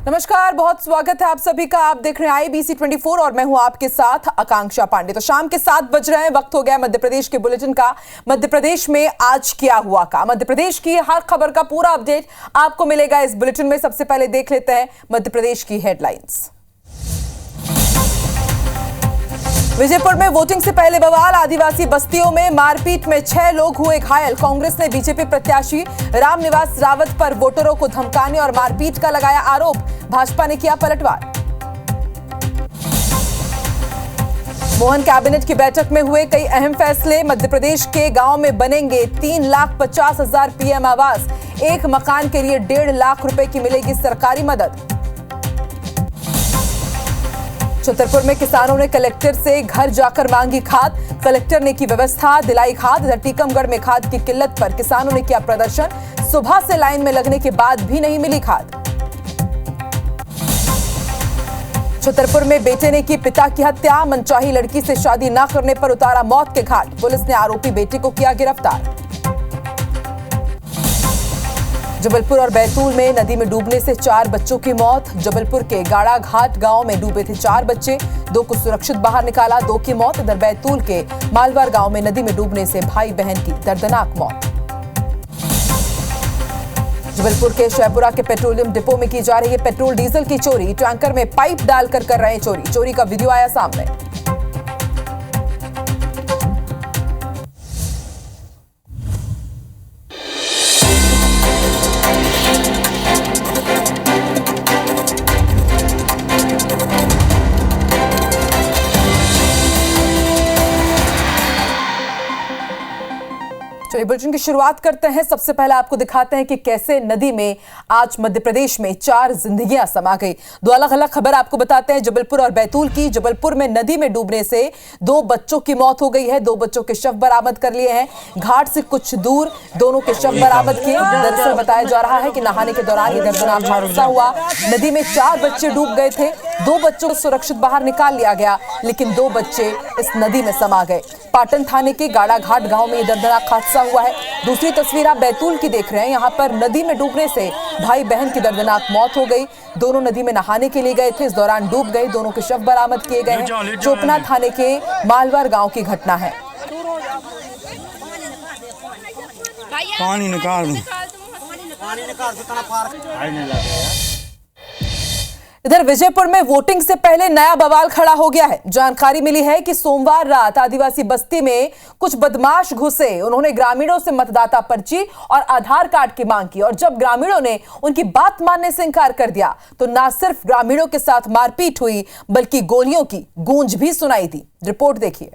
नमस्कार, बहुत स्वागत है आप सभी का। आप देख रहे हैं IBC 24 और मैं हूं आपके साथ आकांक्षा पांडे। तो शाम के 7 बज रहे हैं, वक्त हो गया मध्य प्रदेश के बुलेटिन का। मध्य प्रदेश में आज क्या हुआ का, मध्य प्रदेश की हर खबर का पूरा अपडेट आपको मिलेगा इस बुलेटिन में। सबसे पहले देख लेते हैं मध्य प्रदेश की हेडलाइंस। विजयपुर में वोटिंग से पहले बवाल, आदिवासी बस्तियों में मारपीट में 6 लोग हुए घायल। कांग्रेस ने बीजेपी प्रत्याशी रामनिवास रावत पर वोटरों को धमकाने और मारपीट का लगाया आरोप, भाजपा ने किया पलटवार। मोहन कैबिनेट की बैठक में हुए कई अहम फैसले, मध्य प्रदेश के गांव में बनेंगे 3,50,000 पीएम आवास, एक मकान के लिए 1.5 लाख रुपए की मिलेगी सरकारी मदद। छतरपुर में किसानों ने कलेक्टर से घर जाकर मांगी खाद, कलेक्टर ने की व्यवस्था, दिलाई खाद। इधर टीकमगढ़ में खाद की किल्लत पर किसानों ने किया प्रदर्शन, सुबह से लाइन में लगने के बाद भी नहीं मिली खाद। छतरपुर में बेटे ने की पिता की हत्या, मनचाही लड़की से शादी न करने पर उतारा मौत के घाट, पुलिस ने आरोपी बेटे को किया गिरफ्तार। जबलपुर और बैतूल में नदी में डूबने से 4 बच्चों की मौत। जबलपुर के गाड़ा घाट गांव में डूबे थे 4 बच्चे, 2 को सुरक्षित बाहर निकाला, 2 की मौत। इधर बैतूल के मालवार गांव में नदी में डूबने से भाई बहन की दर्दनाक मौत। जबलपुर के शहपुरा के पेट्रोलियम डिपो में की जा रही है पेट्रोल डीजल की चोरी, टैंकर में पाइप डालकर कर रहे हैं चोरी, चोरी का वीडियो आया सामने। चलिए बुलेटिन की शुरुआत करते हैं। सबसे पहले आपको दिखाते हैं कि कैसे नदी में आज मध्य प्रदेश में 4 जिंदगियां समा गई। 2 अलग अलग खबर आपको बताते हैं जबलपुर और बैतूल की। जबलपुर में नदी में डूबने से 2 बच्चों की मौत हो गई है, 2 बच्चों के शव बरामद कर लिए हैं। घाट से कुछ दूर दोनों के शव बरामद किए। दरअसल बताया जा रहा है कि नहाने के दौरान ये दर्दनाक हादसा हुआ। नदी में 4 बच्चे डूब गए थे, 2 बच्चों को सुरक्षित बाहर निकाल लिया गया, लेकिन 2 बच्चे इस नदी में समा गए। पाटन थाने के गाड़ा घाट गांव में ये दर्दनाक हादसा हुआ है। दूसरी तस्वीर आप बैतूल की देख रहे हैं। यहाँ पर नदी में डूबने से भाई बहन की दर्दनाक मौत हो गई। दोनों नदी में नहाने के लिए गए थे, इस दौरान डूब गए, दोनों के शव बरामद किए गए हैं। चोपना थाने के मालवार गांव की घटना है। पानी निकाल इधर विजयपुर में वोटिंग से पहले नया बवाल खड़ा हो गया है। जानकारी मिली है कि सोमवार रात आदिवासी बस्ती में कुछ बदमाश घुसे। उन्होंने ग्रामीणों से मतदाता पर्ची और आधार कार्ड की मांग की और जब ग्रामीणों ने उनकी बात मानने से इंकार कर दिया तो न सिर्फ ग्रामीणों के साथ मारपीट हुई बल्कि गोलियों की गूंज भी सुनाई दी। रिपोर्ट देखिए।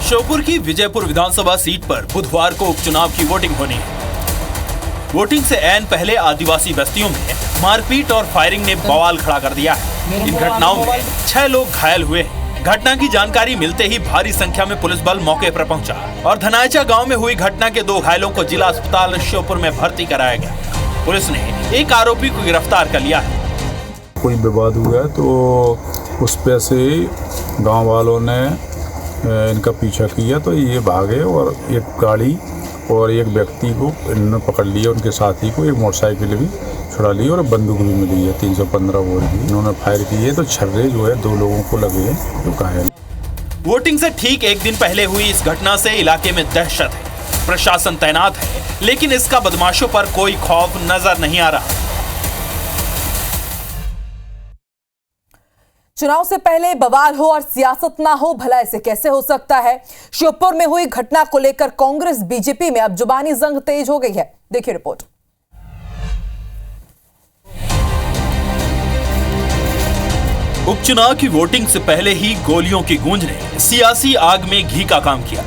श्योपुर की विजयपुर विधानसभा सीट पर बुधवार को उपचुनाव की वोटिंग होनी है। वोटिंग से ऐन पहले आदिवासी बस्तियों में मारपीट और फायरिंग ने बवाल खड़ा कर दिया है। इन घटनाओं में 6 लोग घायल हुए हैं। घटना की जानकारी मिलते ही भारी संख्या में पुलिस बल मौके पर पहुंचा और धनायचा गांव में हुई घटना के 2 घायलों को जिला अस्पताल श्योपुर में भर्ती कराया गया। पुलिस ने एक आरोपी को गिरफ्तार कर लिया है। कोई विवाद हुआ तो उस पे से गाँव वालों ने इनका पीछा किया तो ये भागे और एक गाड़ी और एक व्यक्ति को इन्होंने पकड़ लिया, उनके साथी को एक मोटरसाइकिल भी छुड़ा ली और बंदूक भी मिली है 315 बोर की। इन्होंने फायर किए तो छर्रे जो है 2 लोगों को लगे हैं जो घायल। वोटिंग से ठीक एक दिन पहले हुई इस घटना से इलाके में दहशत है। प्रशासन तैनात है लेकिन इसका बदमाशों पर कोई खौफ नजर नहीं आ रहा। चुनाव से पहले बवाल हो और सियासत ना हो, भला ऐसे कैसे हो सकता है। श्योपुर में हुई घटना को लेकर कांग्रेस बीजेपी में अब जुबानी जंग तेज हो गई है। देखिए रिपोर्ट। उपचुनाव की वोटिंग से पहले ही गोलियों की गूंज ने सियासी आग में घी का काम किया।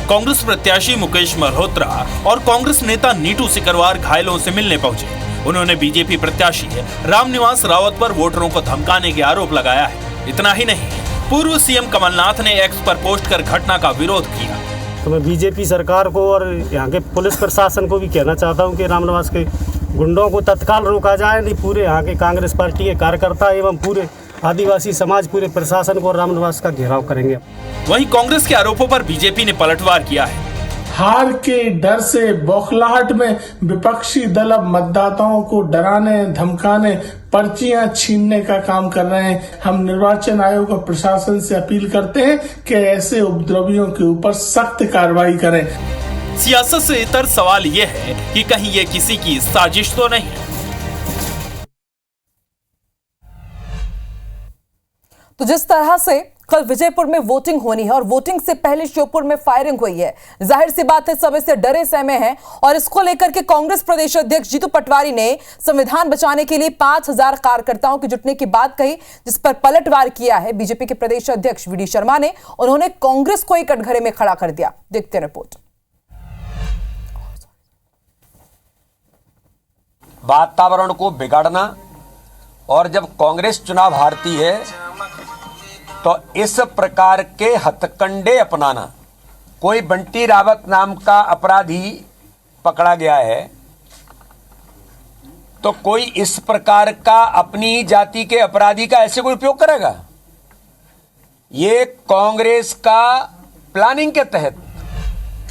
कांग्रेस प्रत्याशी मुकेश मल्होत्रा और कांग्रेस नेता नीटू सिकरवार घायलों से मिलने पहुंचे। उन्होंने बीजेपी प्रत्याशी रामनिवास रावत पर वोटरों को धमकाने के आरोप लगाया है। इतना ही नहीं, पूर्व सीएम कमलनाथ ने एक्स पर पोस्ट कर घटना का विरोध किया। तो मैं बीजेपी सरकार को और यहाँ के पुलिस प्रशासन को भी कहना चाहता हूँ कि रामनिवास के गुंडों को तत्काल रोका जाए, नहीं पूरे यहाँ के कांग्रेस पार्टी के कार्यकर्ता एवं पूरे आदिवासी समाज पूरे प्रशासन को और रामनिवास का घेराव करेंगे। वहीं कांग्रेस के आरोपों पर बीजेपी ने पलटवार किया है। हार के डर से बौखलाहट में विपक्षी दल अब मतदाताओं को डराने, धमकाने, पर्चियां छीनने का काम कर रहे हैं। हम निर्वाचन आयोग और प्रशासन से अपील करते हैं कि ऐसे उपद्रवियों के ऊपर सख्त कार्रवाई करें। सियासत से इतर सवाल ये है कि कहीं ये किसी की साजिश तो नहीं है। तो जिस तरह से कल विजयपुर में वोटिंग होनी है और वोटिंग से पहले श्योपुर में फायरिंग हुई है, जाहिर सी बात है सब इससे डरे सहमे हैं और इसको लेकर के कांग्रेस प्रदेश अध्यक्ष जीतू पटवारी ने संविधान बचाने के लिए 5000 कार्यकर्ताओं के जुटने की बात कही, जिस पर पलटवार किया है बीजेपी के प्रदेश अध्यक्ष वी डी शर्मा ने। उन्होंने कांग्रेस को एक कटघरे में खड़ा कर दिया। देखते हैं रिपोर्ट। वातावरण को बिगाड़ना, और जब कांग्रेस चुनाव हारती है तो इस प्रकार के हथकंडे अपनाना। कोई बंटी रावत नाम का अपराधी पकड़ा गया है तो कोई इस प्रकार का अपनी जाति के अपराधी का ऐसे कोई उपयोग करेगा? ये कांग्रेस का प्लानिंग के तहत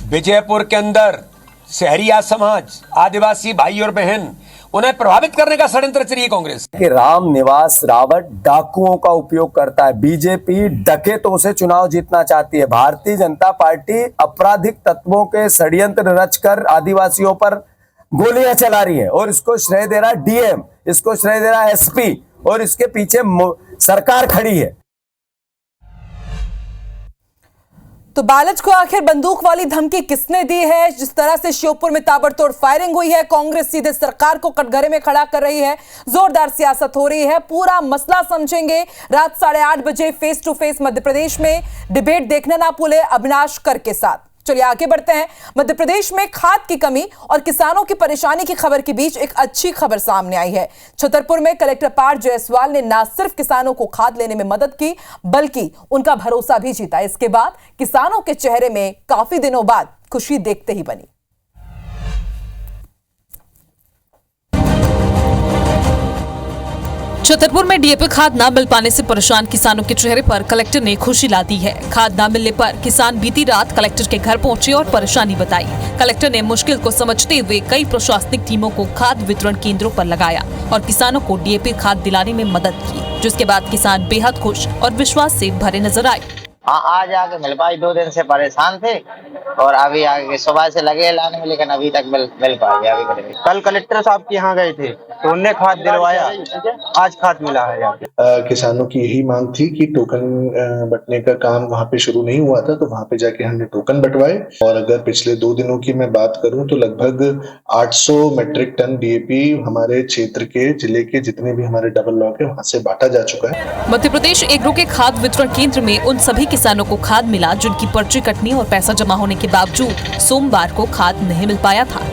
विजयपुर के अंदर शहरिया समाज, आदिवासी भाई और बहन, उन्हें प्रभावित करने का षड्यंत्र चल रही है कांग्रेस कि रामनिवास रावत डाकुओं का उपयोग करता है। बीजेपी डकैतों से चुनाव जीतना चाहती है। भारतीय जनता पार्टी आपराधिक तत्वों के षड्यंत्र रचकर आदिवासियों पर गोलियां चला रही है और इसको श्रेय दे रहा है डीएम, इसको श्रेय दे रहा है एसपी और इसके पीछे सरकार खड़ी है। तो बालच को आखिर बंदूक वाली धमकी किसने दी है? जिस तरह से श्योपुर में ताबड़तोड़ फायरिंग हुई है, कांग्रेस सीधे सरकार को कटघरे में खड़ा कर रही है, जोरदार सियासत हो रही है। पूरा मसला समझेंगे रात 8:30 बजे face to face Madhya Pradesh में डिबेट देखने ना भूले अविनाश कर के साथ। चलिए आगे बढ़ते हैं। मध्य प्रदेश में खाद की कमी और किसानों की परेशानी की खबर के बीच एक अच्छी खबर सामने आई है। छतरपुर में कलेक्टर पार्थ जायसवाल ने न सिर्फ किसानों को खाद लेने में मदद की बल्कि उनका भरोसा भी जीता। इसके बाद किसानों के चेहरे में काफी दिनों बाद खुशी देखते ही बनी। छतरपुर में डीएपी खाद न मिल पाने से परेशान किसानों के चेहरे पर कलेक्टर ने खुशी ला दी है। खाद न मिलने पर किसान बीती रात कलेक्टर के घर पहुंचे और परेशानी बताई। कलेक्टर ने मुश्किल को समझते हुए कई प्रशासनिक टीमों को खाद वितरण केंद्रों पर लगाया और किसानों को डीएपी खाद दिलाने में मदद की, जिसके बाद किसान बेहद खुश और विश्वास से भरे नजर आए। हाँ, आज आके मिल पाई। 2 दिन से परेशान थे और अभी आगे सुबह से लगे लाने में, लेकिन अभी तक मिल पाई। अभी कल कलेक्टर साहब के यहाँ गए थे तो उनने खाद दिलवाया, आज खाद मिला है यहाँ पे। किसानों की यही मांग थी कि टोकन बंटने का काम वहाँ पे शुरू नहीं हुआ था, तो वहाँ पे जाके हमने टोकन बंटवाए। और अगर पिछले 2 दिनों की मैं बात करूँ तो लगभग 800 मेट्रिक टन डीएपी हमारे क्षेत्र के जिले के जितने भी हमारे डबल ब्लॉक है वहाँ से बांटा जा चुका है। मध्य प्रदेश एग्रो के खाद वितरण केंद्र में उन सभी किसानों को खाद मिला जिनकी पर्ची कटने और पैसा जमा होने के बावजूद सोमवार को खाद नहीं मिल पाया था।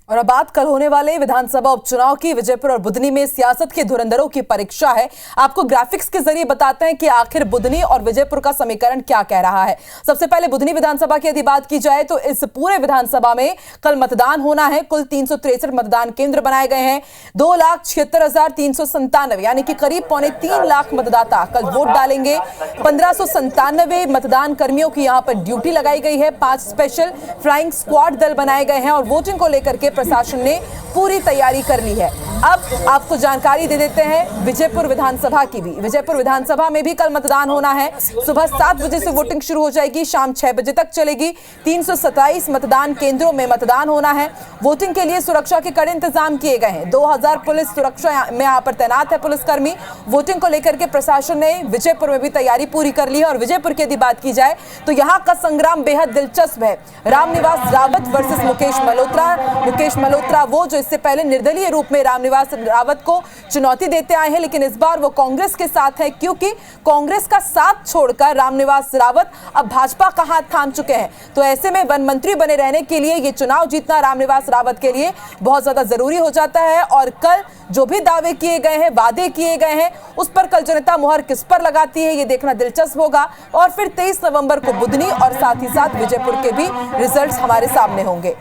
और अब बात कल होने वाले विधानसभा उपचुनाव की। विजयपुर और बुधनी में सियासत के धुरंधरों की परीक्षा है। आपको ग्राफिक्स के जरिए बताते हैं कि आखिर बुधनी और विजयपुर का समीकरण क्या कह रहा है। सबसे पहले बुधनी विधानसभा की यदि बात की जाए तो इस पूरे विधानसभा में कल मतदान होना है। कुल 363 मतदान केंद्र बनाए गए हैं। 2,76,397 यानी कि करीब 3.25 लाख मतदाता कल वोट डालेंगे। 1597 मतदान कर्मियों की यहां पर ड्यूटी लगाई गई है। 5 स्पेशल फ्लाइंग स्क्वाड दल बनाए गए हैं और वोटिंग को लेकर के प्रशासन ने पूरी तैयारी कर ली है। अब आपको जानकारी दे देते हैं विजयपुर विधानसभा की भी। विजयपुर विधानसभा में भी कल मतदान होना है। सुबह 7 बजे से वोटिंग शुरू हो जाएगी, शाम 6 बजे तक चलेगी। 327 मतदान केंद्रों में मतदान होना है। वोटिंग के लिए सुरक्षा के कड़े इंतजाम किए गए हैं। 2000 पुलिस सुरक्षा में यहाँ पर तैनात है पुलिसकर्मी। वोटिंग को लेकर के प्रशासन ने विजयपुर में भी तैयारी पूरी कर ली है। और विजयपुर की यदि बात की जाए तो यहाँ का संग्राम बेहद दिलचस्प है। रामनिवास रावत वर्सेस मुकेश मल्होत्रा। मुकेश मल्होत्रा वो जो इससे पहले निर्दलीय रूप में रामनिवास रावत को चुनौती देते आए हैं, लेकिन इस बार वो कांग्रेस के साथ है क्योंकि कांग्रेस का साथ छोड़कर रामनिवास रावत अब भाजपा का हाथ थाम चुके हैं। तो ऐसे में वन मंत्री बने रहने के लिए ये चुनाव जीतना रामनिवास रावत के लिए बहुत ज्यादा जरूरी हो जाता है। और कल जो भी दावे किए गए हैं, वादे किए गए हैं, उस पर कल जनता मुहर किस पर लगाती है ये देखना दिलचस्प होगा। और फिर 23 नवंबर को बुधनी और साथ ही साथ विजयपुर के भी रिजल्ट्स हमारे सामने होंगे।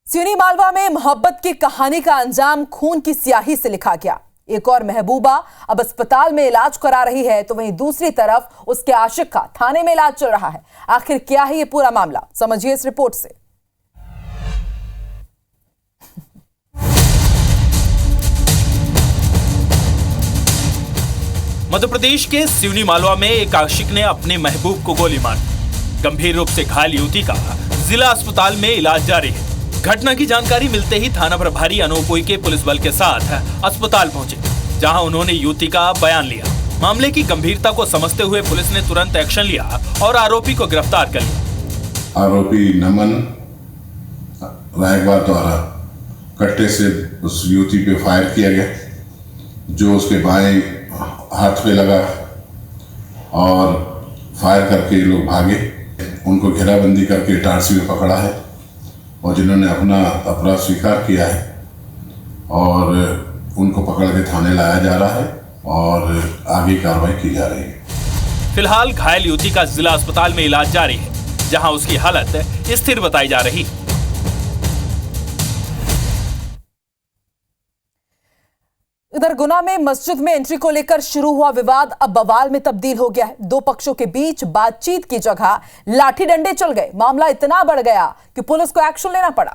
सिवनी मालवा में मोहब्बत की कहानी का अंजाम खून की स्याही से लिखा गया। एक और महबूबा अब अस्पताल में इलाज करा रही है, तो वहीं दूसरी तरफ उसके आशिक का थाने में इलाज चल रहा है। आखिर क्या है ये पूरा मामला, समझिए इस रिपोर्ट से। मध्य प्रदेश के सिवनी मालवा में एक आशिक ने अपने महबूब को गोली मार दी। गंभीर रूप से घायल युवती का जिला अस्पताल में इलाज जारी है। घटना की जानकारी मिलते ही थाना प्रभारी अनूप उइके पुलिस बल के साथ अस्पताल पहुंचे, जहां उन्होंने युवती का बयान लिया। मामले की गंभीरता को समझते हुए पुलिस ने तुरंत एक्शन लिया और आरोपी को गिरफ्तार कर लिया। आरोपी नमन रायगवार द्वारा कट्टे से उस युवती पे फायर किया गया, जो उसके बाएं हाथ पे लगा और फायर करके ये लोग भागे। उनको घेराबंदी करके इटारसी में पकड़ा है और जिन्होंने अपना अपराध स्वीकार किया है और उनको पकड़ के थाने लाया जा रहा है और आगे कार्रवाई की जा रही है। फिलहाल घायल युवती का जिला अस्पताल में इलाज जारी है, जहां उसकी हालत स्थिर बताई जा रही है। इधर गुना में मस्जिद में एंट्री को लेकर शुरू हुआ विवाद अब बवाल में तब्दील हो गया है। दो पक्षों के बीच बातचीत की जगह लाठी डंडे चल गए। मामला इतना बढ़ गया कि पुलिस को एक्शन लेना पड़ा।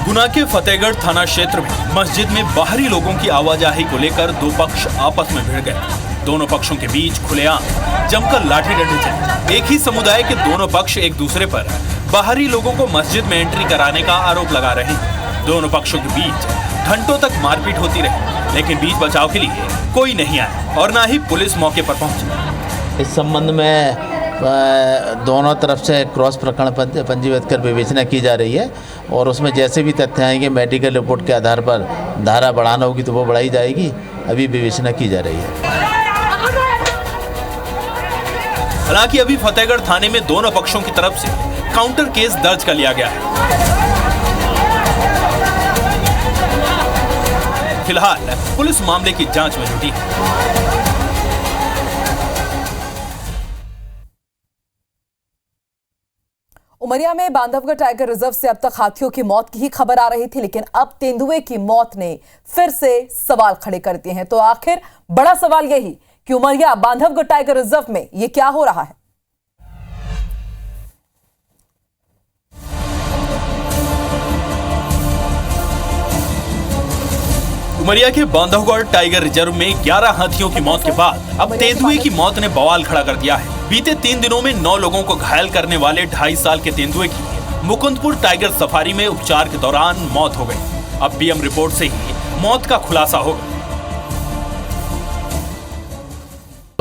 गुना के फतेहगढ़ थाना क्षेत्र में मस्जिद में बाहरी लोगों की आवाजाही को लेकर दो पक्ष आपस में भिड़ गए। दोनों पक्षों के बीच खुलेआम जमकर लाठी डंडे चले। एक ही समुदाय के दोनों पक्ष एक दूसरे पर बाहरी लोगों को मस्जिद में एंट्री कराने का आरोप लगा रहे हैं। दोनों पक्षों के बीच घंटों तक मारपीट होती रही, लेकिन बीच बचाव के लिए कोई नहीं आया और न ही पुलिस मौके पर पहुंची। इस संबंध में दोनों तरफ से क्रॉस प्रकरण पंजीबद्ध कर विवेचना की जा रही है और उसमें जैसे भी तथ्य आएंगे मेडिकल रिपोर्ट के आधार पर धारा बढ़ाना होगी तो वो बढ़ाई जाएगी। अभी विवेचना की जा रही है। हालांकि अभी फतेहगढ़ थाने में दोनों पक्षों की तरफ से काउंटर केस दर्ज कर लिया गया है। फिलहाल पुलिस मामले की जांच में जुटी है। उमरिया में बांधवगढ़ टाइगर रिजर्व से अब तक हाथियों की मौत की ही खबर आ रही थी, लेकिन अब तेंदुए की मौत ने फिर से सवाल खड़े कर दिए हैं। तो आखिर बड़ा सवाल यही कि उमरिया बांधवगढ़ टाइगर रिजर्व में ये क्या हो रहा है। उमरिया के बांधवगढ़ टाइगर रिजर्व में 11 हाथियों की मौत के बाद अब तेंदुए की मौत ने बवाल खड़ा कर दिया है। बीते 3 दिनों में 9 लोगों को घायल करने वाले 2.5 साल के तेंदुए की मुकुंदपुर टाइगर सफारी में उपचार के दौरान मौत हो गई। अब बीएम रिपोर्ट से ही मौत का खुलासा होगा।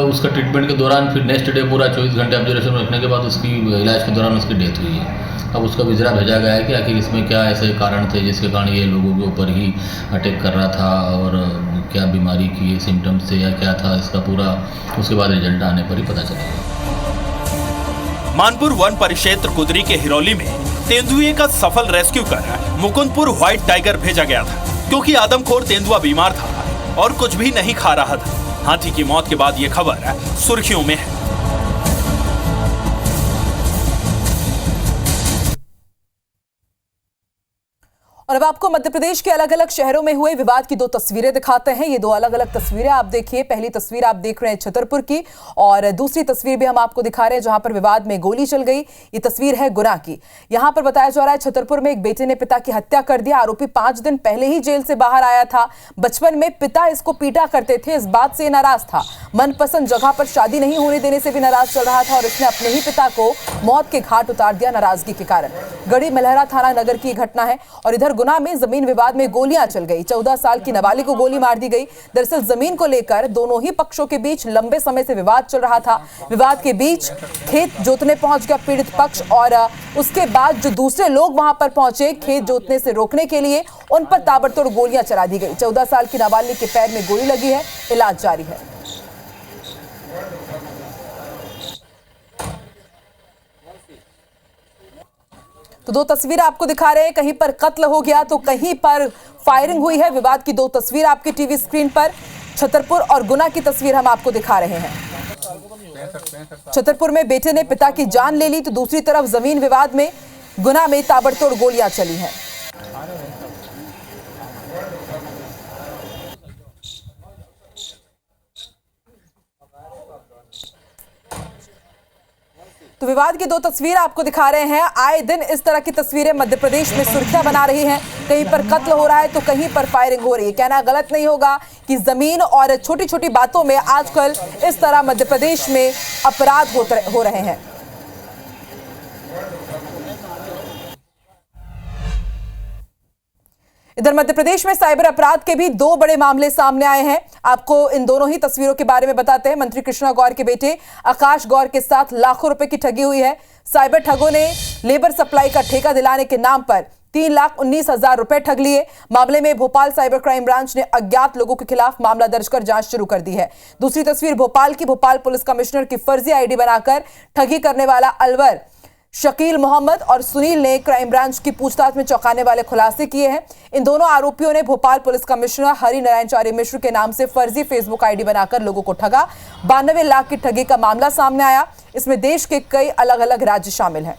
उसका ट्रीटमेंट के दौरान फिर नेक्स्ट डे पूरा 24 घंटे ऑब्जर्वेशन में रखने के बाद उसकी इलाज के दौरान उसकी डेथ हुई है। अब उसका विजरा भेजा गया है कि आखिर इसमें क्या ऐसे कारण थे जिसके कारण ये लोगों के ऊपर ही अटैक कर रहा था और क्या बीमारी की सिम्टम्स थे या क्या था इसका पूरा, उसके बाद रिजल्ट आने पर ही पता चलेगा। मानपुर वन परिक्षेत्र कुदरी के हिरौली में तेंदुए का सफल रेस्क्यू कर मुकुंदपुर व्हाइट टाइगर भेजा गया था, क्योंकि आदमखोर तेंदुआ बीमार था और कुछ भी नहीं खा रहा था। हाथी की मौत के बाद ये खबर सुर्खियों में है। और अब आपको मध्य प्रदेश के अलग अलग शहरों में हुए विवाद की 2 तस्वीरें दिखाते हैं। ये 2 अलग अलग तस्वीरें आप देखिए। पहली तस्वीर आप देख रहे हैं छतरपुर की और दूसरी तस्वीर भी हम आपको दिखा रहे हैं जहां पर विवाद में गोली चल गई। ये तस्वीर है गुना की। यहां पर बताया जा रहा है छतरपुर में एक बेटे ने पिता की हत्या कर दिया। आरोपी 5 दिन पहले ही जेल से बाहर आया था। बचपन में पिता इसको पीटा करते थे, इस बात से नाराज था। मनपसंद जगह पर शादी नहीं होने देने से भी नाराज चल रहा था और इसने अपने ही पिता को मौत के घाट उतार दिया नाराजगी के कारण। गढ़ी मलहरा थाना नगर की घटना है और इधर गुना में जमीन विवाद में गोलियां चल गई। 14 साल की नाबालिग को गोली मार दी गई। दरअसल जमीन को लेकर दोनों ही पक्षों के बीच लंबे समय से विवाद चल रहा था। विवाद के बीच खेत जोतने पहुंच गया पीड़ित पक्ष और उसके बाद जो दूसरे लोग वहां पर पहुंचे खेत जोतने से रोकने के लिए, उन पर ताबड़तोड़ गोलियां चला दी गई। 14 साल की नाबालिग के पैर में गोली लगी है, इलाज जारी है। तो 2 तस्वीरें आपको दिखा रहे हैं, कहीं पर कत्ल हो गया तो कहीं पर फायरिंग हुई है। विवाद की 2 तस्वीर आपकी टीवी स्क्रीन पर। छतरपुर और गुना की तस्वीर हम आपको दिखा रहे हैं। छतरपुर में बेटे ने पिता की जान ले ली तो दूसरी तरफ जमीन विवाद में गुना में ताबड़तोड़ गोलियां चली हैं। तो विवाद की दो तस्वीर आपको दिखा रहे हैं। आए दिन इस तरह की तस्वीरें मध्य प्रदेश में सुर्खियां बना रही हैं। कहीं पर कत्ल हो रहा है तो कहीं पर फायरिंग हो रही है। कहना गलत नहीं होगा कि जमीन और छोटी छोटी बातों में आजकल इस तरह मध्य प्रदेश में अपराध हो रहे हैं। इधर मध्य प्रदेश में साइबर अपराध के भी दो बड़े मामले सामने आए हैं। आपको इन दोनों ही तस्वीरों के बारे में बताते हैं। मंत्री कृष्णा गौर के बेटे आकाश गौर के साथ लाखों रुपए की ठगी हुई है। साइबर ठगों ने लेबर सप्लाई का ठेका दिलाने के नाम पर 3,19,000 रुपए ठग लिए। मामले में भोपाल साइबर क्राइम ब्रांच ने अज्ञात लोगों के खिलाफ मामला दर्ज कर जांच शुरू कर दी है। दूसरी तस्वीर भोपाल की। भोपाल पुलिस कमिश्नर की फर्जी आईडी बनाकर ठगी करने वाला अलवर शकील मोहम्मद और सुनील ने क्राइम ब्रांच की पूछताछ में चौंकाने वाले खुलासे किए हैं। इन दोनों आरोपियों ने भोपाल पुलिस कमिश्नर हरि नारायण चार्य मिश्र के नाम से फर्जी फेसबुक आईडी बनाकर लोगों को ठगा। 92 लाख की ठगी का मामला सामने आया। इसमें देश के कई अलग अलग राज्य शामिल हैं।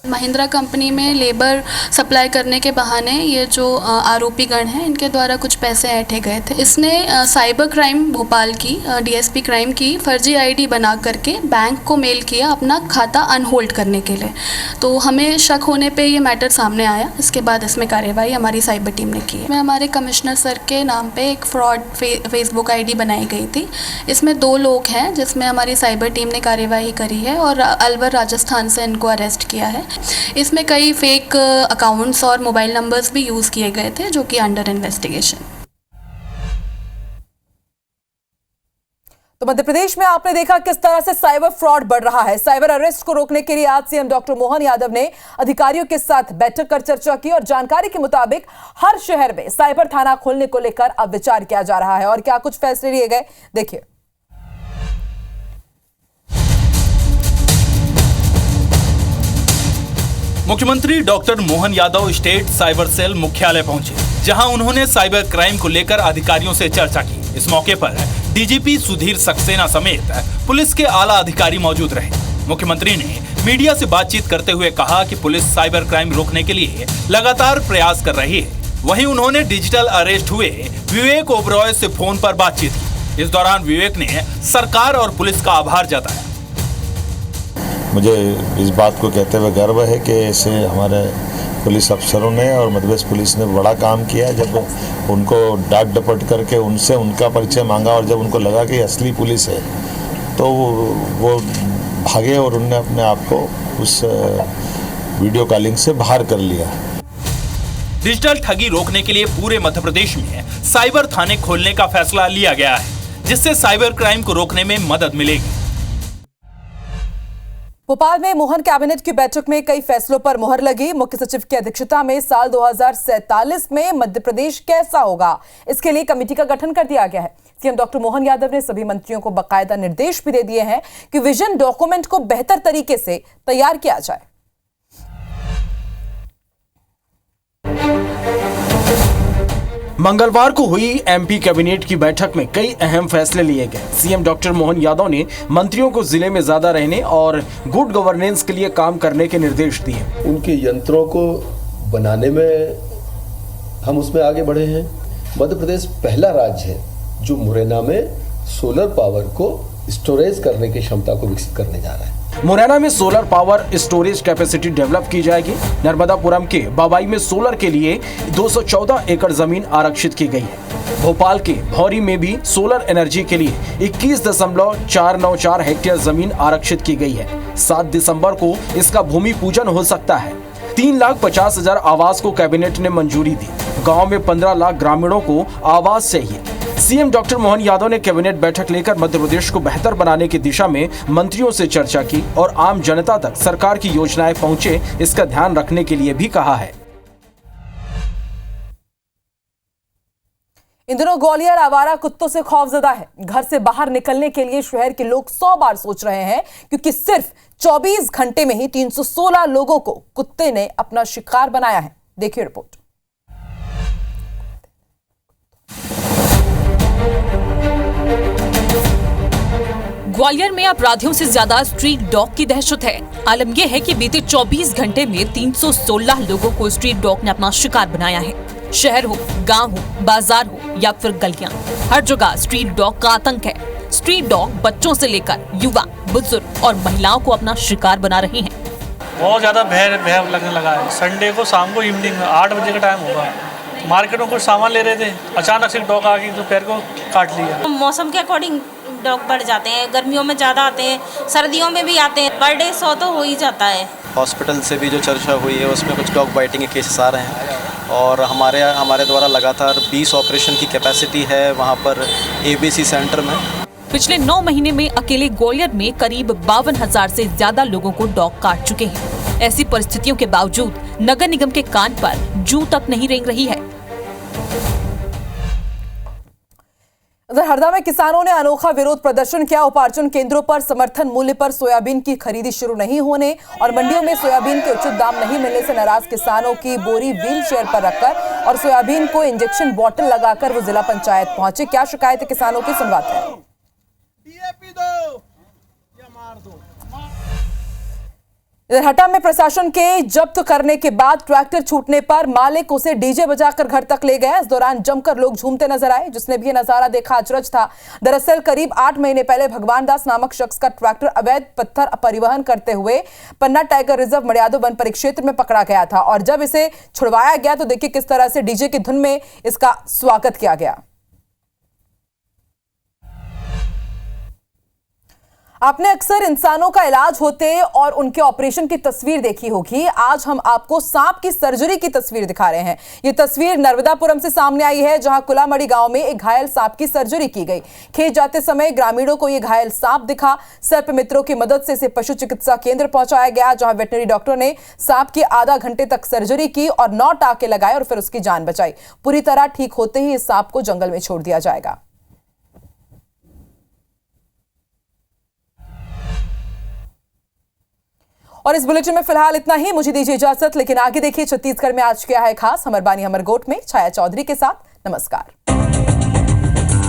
महिंद्रा कंपनी में लेबर सप्लाई करने के बहाने ये जो आरोपी गण हैं इनके द्वारा कुछ पैसे ऐंठे गए थे। इसने साइबर क्राइम भोपाल की डीएसपी क्राइम की फर्जी आईडी बना करके बैंक को मेल किया अपना खाता अनहोल्ड करने के लिए। तो हमें शक होने पे ये मैटर सामने आया। इसके बाद इसमें कार्रवाई हमारी साइबर टीम ने की। मैं हमारे कमिश्नर सर के नाम पे एक फ्रॉड फेसबुक आईडी बनाई गई थी। इसमें 2 लोग हैं जिसमें हमारी साइबर टीम ने कार्रवाई करी है और अलवर राजस्थान से इनको अरेस्ट किया है। इसमें कई फेक अकाउंट्स और मोबाइल नंबर्स भी यूज किए गए थे जो कि अंडर इन्वेस्टिगेशन। तो मध्य प्रदेश में आपने देखा किस तरह से साइबर फ्रॉड बढ़ रहा है। साइबर अरेस्ट को रोकने के लिए आज सीएम डॉक्टर मोहन यादव ने अधिकारियों के साथ बैठक कर चर्चा की और जानकारी के मुताबिक हर शहर में साइबर थाना खोलने को लेकर अब विचार किया जा रहा है। और क्या कुछ फैसले लिए गए, देखिए। मुख्यमंत्री doctor Mohan Yadav state cyber cell मुख्यालय पहुंचे, जहां उन्होंने साइबर क्राइम को लेकर अधिकारियों से चर्चा की। इस मौके पर डीजीपी सुधीर सक्सेना समेत पुलिस के आला अधिकारी मौजूद रहे। मुख्यमंत्री ने मीडिया से बातचीत करते हुए कहा कि पुलिस साइबर क्राइम रोकने के लिए लगातार प्रयास कर रही है। वहीं उन्होंने डिजिटल अरेस्ट हुए विवेक ओबरॉय से फोन पर बातचीत की। इस दौरान विवेक ने सरकार और पुलिस का आभार जताया। मुझे इस बात को कहते हुए गर्व है कि ऐसे हमारे पुलिस अफसरों ने और मध्य प्रदेश पुलिस ने बड़ा काम किया। जब उनको डांट डपट करके उनसे उनका परिचय मांगा और जब उनको लगा कि असली पुलिस है तो वो भागे और उन्होंने अपने आप को उस वीडियो कॉलिंग से बाहर कर लिया। डिजिटल ठगी रोकने के लिए पूरे मध्य प्रदेश में साइबर थाने खोलने का फैसला लिया गया है, जिससे साइबर क्राइम को रोकने में मदद मिलेगी। भोपाल में मोहन कैबिनेट की बैठक में कई फैसलों पर मुहर लगी। मुख्य सचिव की अध्यक्षता में साल 2047 में मध्य प्रदेश कैसा होगा, इसके लिए कमेटी का गठन कर दिया गया है। सीएम डॉक्टर मोहन यादव ने सभी मंत्रियों को बाकायदा निर्देश भी दे दिए हैं कि विजन डॉक्यूमेंट को बेहतर तरीके से तैयार किया जाए। मंगलवार को हुई एमपी कैबिनेट की बैठक में कई अहम फैसले लिए गए। सीएम डॉक्टर मोहन यादव ने मंत्रियों को जिले में ज्यादा रहने और गुड गवर्नेंस के लिए काम करने के निर्देश दिए। उनके यंत्रों को बनाने में हम उसमें आगे बढ़े हैं। मध्य प्रदेश पहला राज्य है जो मुरैना में सोलर पावर को स्टोरेज करने की क्षमता को विकसित करने जा रहा है। मुरैना में solar power storage capacity develop की जाएगी। नर्मदापुरम के बाबाई में सोलर के लिए 214 एकड़ जमीन आरक्षित की गई है। भोपाल के भौरी में भी सोलर एनर्जी के लिए 21.494 हेक्टेयर जमीन आरक्षित की गई है। 7 दिसंबर को इसका भूमि पूजन हो सकता है। 3,50,000 आवास को कैबिनेट ने मंजूरी दी। गाँव में 15 लाख ग्रामीणों को आवास चाहिए। सीएम डॉक्टर मोहन यादव ने कैबिनेट बैठक लेकर मध्य प्रदेश को बेहतर बनाने की दिशा में मंत्रियों से चर्चा की और आम जनता तक सरकार की योजनाएं पहुंचे, इसका ध्यान रखने के लिए भी कहा है। इन दिनों ग्वालियर आवारा कुत्तों से खौफजदा है। घर से बाहर निकलने के लिए शहर के लोग 100 बार सोच रहे हैं, क्योंकि सिर्फ 24 घंटे में ही 316 लोगों को कुत्ते ने अपना शिकार बनाया है। देखिए रिपोर्ट। ग्वालियर में अपराधियों से ज्यादा स्ट्रीट डॉग की दहशत है। आलम यह है कि बीते 24 घंटे में 316 लोगों को स्ट्रीट डॉग ने अपना शिकार बनाया है। शहर हो, गांव हो, बाजार हो या फिर गलियां, हर जगह स्ट्रीट डॉग का आतंक है। स्ट्रीट डॉग बच्चों से लेकर युवा, बुजुर्ग और महिलाओं को अपना शिकार बना रहे हैं। बहुत ज्यादा भय लगने लगा है। संडे को शाम को इवनिंग 8 बजे का टाइम होगा, मार्केट में कुछ सामान ले रहे थे, अचानक से डॉग आ गई तो पैर को काट लिया। मौसम के अकॉर्डिंग डॉग बढ़ जाते हैं, गर्मियों में ज़्यादा आते हैं, सर्दियों में भी आते हैं, पर डे 100 तो हो ही जाता है। हॉस्पिटल से भी जो चर्चा हुई है उसमें कुछ डॉग बाइटिंग के केसेस आ रहे हैं और हमारे द्वारा लगातार 20 ऑपरेशन की कैपेसिटी है वहाँ पर ABC सेंटर में। पिछले 9 महीने में अकेले ग्वालियर में करीब 52,000 से ज्यादा लोगों को डॉग काट चुके हैं। ऐसी परिस्थितियों के बावजूद नगर निगम के कान पर जूं तक नहीं रेंग रही है। उधर हरदा में किसानों ने अनोखा विरोध प्रदर्शन किया। उपार्जन केंद्रों पर समर्थन मूल्य पर सोयाबीन की खरीदी शुरू नहीं होने और मंडियों में सोयाबीन के उचित दाम नहीं मिलने से नाराज किसानों की बोरी व्हील चेयर पर रखकर और सोयाबीन को इंजेक्शन बोतल लगाकर वो जिला पंचायत पहुंचे। क्या शिकायत है किसानों की, सुनवाते हैं। इधर हटा में प्रशासन के जब्त करने के बाद ट्रैक्टर छूटने पर मालिक उसे डीजे बजाकर घर तक ले गया। इस दौरान जमकर लोग झूमते नजर आए। जिसने भी ये नजारा देखा अचरज था। दरअसल करीब 8 महीने पहले भगवान दास नामक शख्स का ट्रैक्टर अवैध पत्थर परिवहन करते हुए पन्ना टाइगर रिजर्व मड़ियादो वन परिक्षेत्र में पकड़ा गया था और जब इसे छुड़वाया गया तो देखिए किस तरह से डीजे की धुन में इसका स्वागत किया गया। आपने अक्सर इंसानों का इलाज होते और उनके ऑपरेशन की तस्वीर देखी होगी। आज हम आपको सांप की सर्जरी की तस्वीर दिखा रहे हैं। यह तस्वीर नर्मदापुरम से सामने आई है जहां कुलामड़ी गांव में एक घायल सांप की सर्जरी की गई। खेत जाते समय ग्रामीणों को यह घायल सांप दिखा। सर्प मित्रों की मदद से इसे पशु चिकित्सा केंद्र पहुंचाया गया जहां वेटनरी डॉक्टर ने सांप की आधा घंटे तक सर्जरी की और 9 टाके लगाए और फिर उसकी जान बचाई। पूरी तरह ठीक होते ही इस सांप को जंगल में छोड़ दिया जाएगा। और इस बुलेटिन में फिलहाल इतना ही। मुझे दीजिए इजाजत, लेकिन आगे देखिए छत्तीसगढ़ में आज क्या है खास। हमर बानी हमर गोट में छाया चौधरी के साथ। नमस्कार।